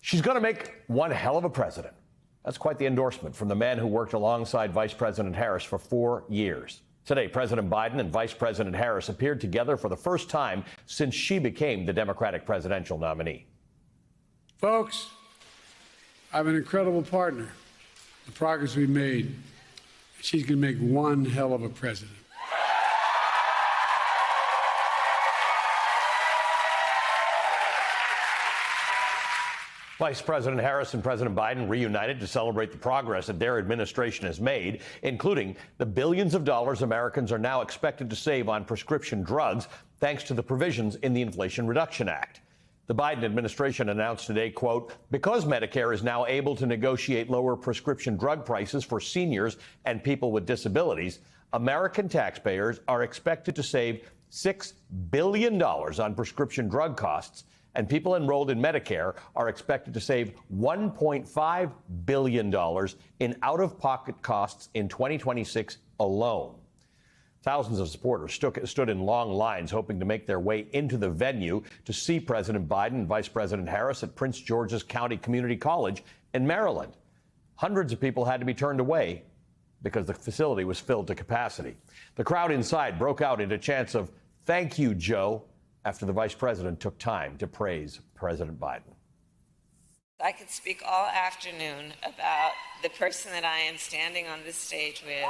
She's going to make one hell of a president. That's quite the endorsement from the man who worked alongside Vice President Harris for 4 years. Today, President Biden and Vice President Harris appeared together for the first time since she became the Democratic presidential nominee. Folks, I have an incredible partner. The progress we've made, she's going to make one hell of a president. Vice President Harris and President Biden reunited to celebrate the progress that their administration has made, including the billions of dollars Americans are now expected to save on prescription drugs, thanks to the provisions in the Inflation Reduction Act. The Biden administration announced today, quote, because Medicare is now able to negotiate lower prescription drug prices for seniors and people with disabilities, American taxpayers are expected to save $6 billion on prescription drug costs, and people enrolled in Medicare are expected to save $1.5 billion in out-of-pocket costs in 2026 alone. Thousands of supporters stood in long lines hoping to make their way into the venue to see President Biden and Vice President Harris at Prince George's County Community College in Maryland. Hundreds of people had to be turned away because the facility was filled to capacity. The crowd inside broke out into chants of, "Thank you, Joe," after the vice president took time to praise President Biden. I could speak all afternoon about the person that I am standing on this stage with.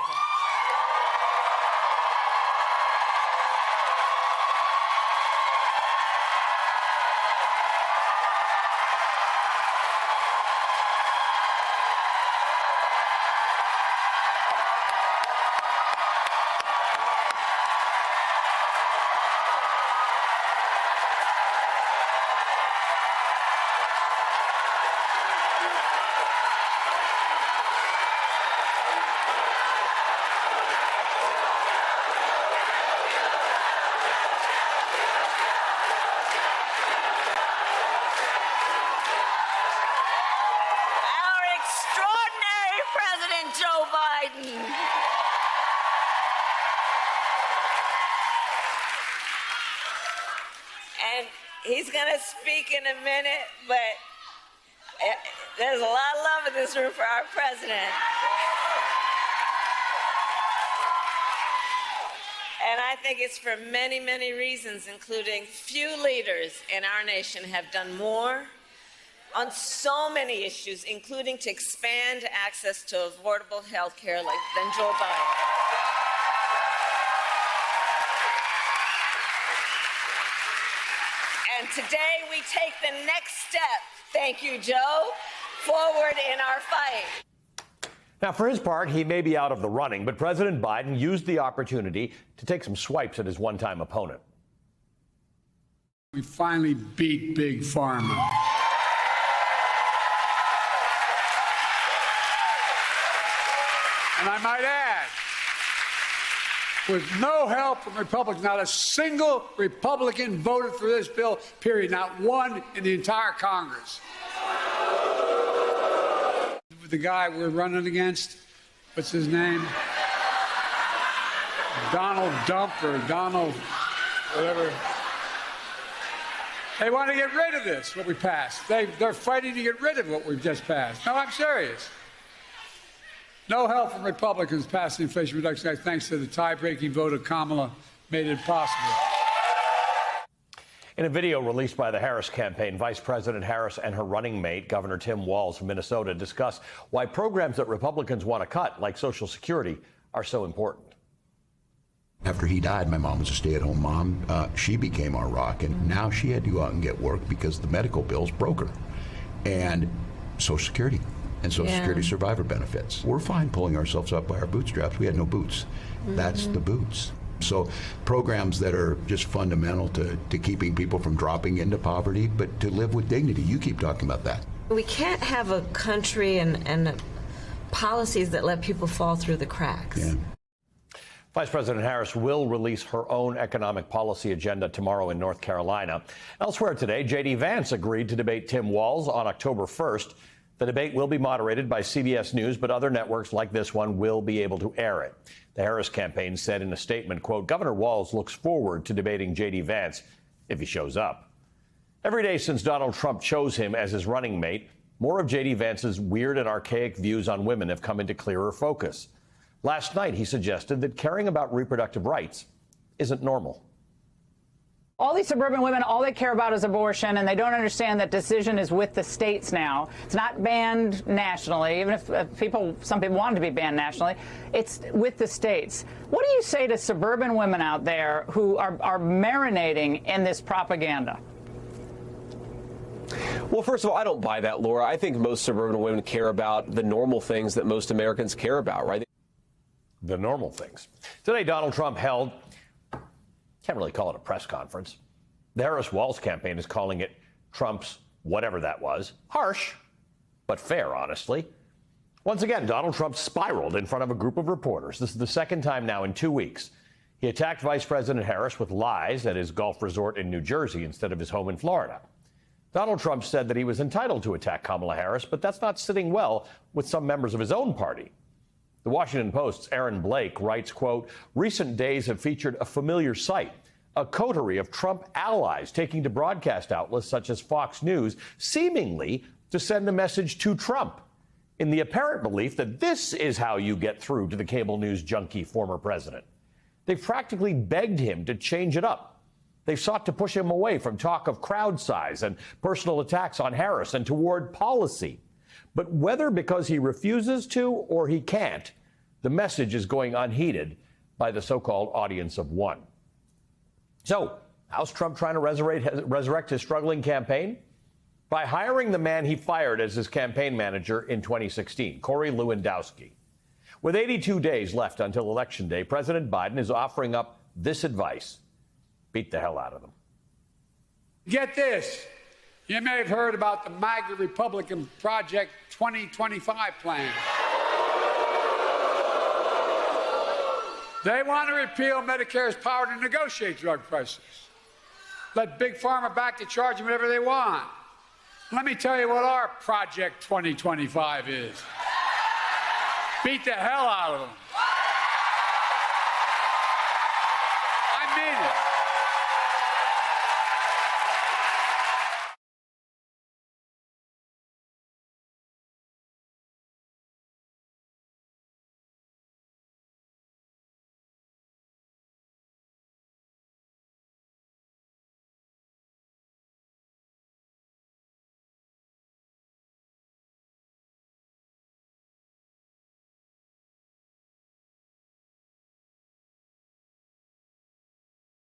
Joe Biden. And he's going to speak in a minute, but there's a lot of love in this room for our president. And I think it's for many, many reasons, including few leaders in our nation have done more on so many issues, including to expand access to affordable health care than Joe Biden. And today we take the next step, thank you, Joe, forward in our fight. Now, for his part, he may be out of the running, but President Biden used the opportunity to take some swipes at his one-time opponent. We finally beat Big Pharma. And I might add, with no help from Republicans, not a single Republican voted for this bill, period, not one in the entire Congress. The guy we're running against, what's his name? Donald Dump or Donald, whatever. They want to get rid of this, what we passed. They're fighting to get rid of what we've just passed. No, I'm serious. No help from Republicans passed the Inflation Reduction Act, thanks to the tie-breaking vote of Kamala, made it possible. In a video released by the Harris campaign, Vice President Harris and her running mate, Governor Tim Walz of Minnesota, discuss why programs that Republicans want to cut, like Social Security, are so important. After he died, my mom was a stay-at-home mom. She became our rock, and now she had to go out and get work because the medical bills broke her. And Social Security and Social Security survivor benefits. We're fine pulling ourselves up by our bootstraps. We had no boots. That's the boots. So programs that are just fundamental to keeping people from dropping into poverty, but to live with dignity. You keep talking about that. We can't have a country and policies that let people fall through the cracks. Yeah. Vice President Harris will release her own economic policy agenda tomorrow in North Carolina. Elsewhere today, J.D. Vance agreed to debate Tim Walz on October 1st. The debate will be moderated by CBS News, but other networks like this one will be able to air it. The Harris campaign said in a statement, quote, Governor Walz looks forward to debating J.D. Vance if he shows up. Every day since Donald Trump chose him as his running mate, more of J.D. Vance's weird and archaic views on women have come into clearer focus. Last night, he suggested that caring about reproductive rights isn't normal. All these suburban women, all they care about is abortion, and they don't understand that decision is with the states now. It's not banned nationally, even if some people want it to be banned nationally. It's with the states. What do you say to suburban women out there who are marinating in this propaganda? Well, first of all, I don't buy that, Laura. I think most suburban women care about the normal things that most Americans care about, right? The normal things. Today, Donald Trump held, can't really call it a press conference. The Harris Walz campaign is calling it Trump's whatever that was. Harsh, but fair, honestly. Once again, Donald Trump spiraled in front of a group of reporters. This is the second time now in 2 weeks. He attacked Vice President Harris with lies at his golf resort in New Jersey instead of his home in Florida. Donald Trump said that he was entitled to attack Kamala Harris, but that's not sitting well with some members of his own party. The Washington Post's Aaron Blake writes, quote, recent days have featured a familiar sight, a coterie of Trump allies taking to broadcast outlets such as Fox News, seemingly to send a message to Trump in the apparent belief that this is how you get through to the cable news junkie former president. They've practically begged him to change it up. They've sought to push him away from talk of crowd size and personal attacks on Harris and toward policy. But whether because he refuses to or he can't, the message is going unheeded by the so-called audience of one. So, how's Trump trying to resurrect his struggling campaign? By hiring the man he fired as his campaign manager in 2016, Corey Lewandowski. With 82 days left until Election Day, President Biden is offering up this advice. Beat the hell out of them. Get this. You may have heard about the MAGA Republican Project 2025 plan. They want to repeal Medicare's power to negotiate drug prices. Let Big Pharma back to charge them whatever they want. Let me tell you what our Project 2025 is. Beat the hell out of them.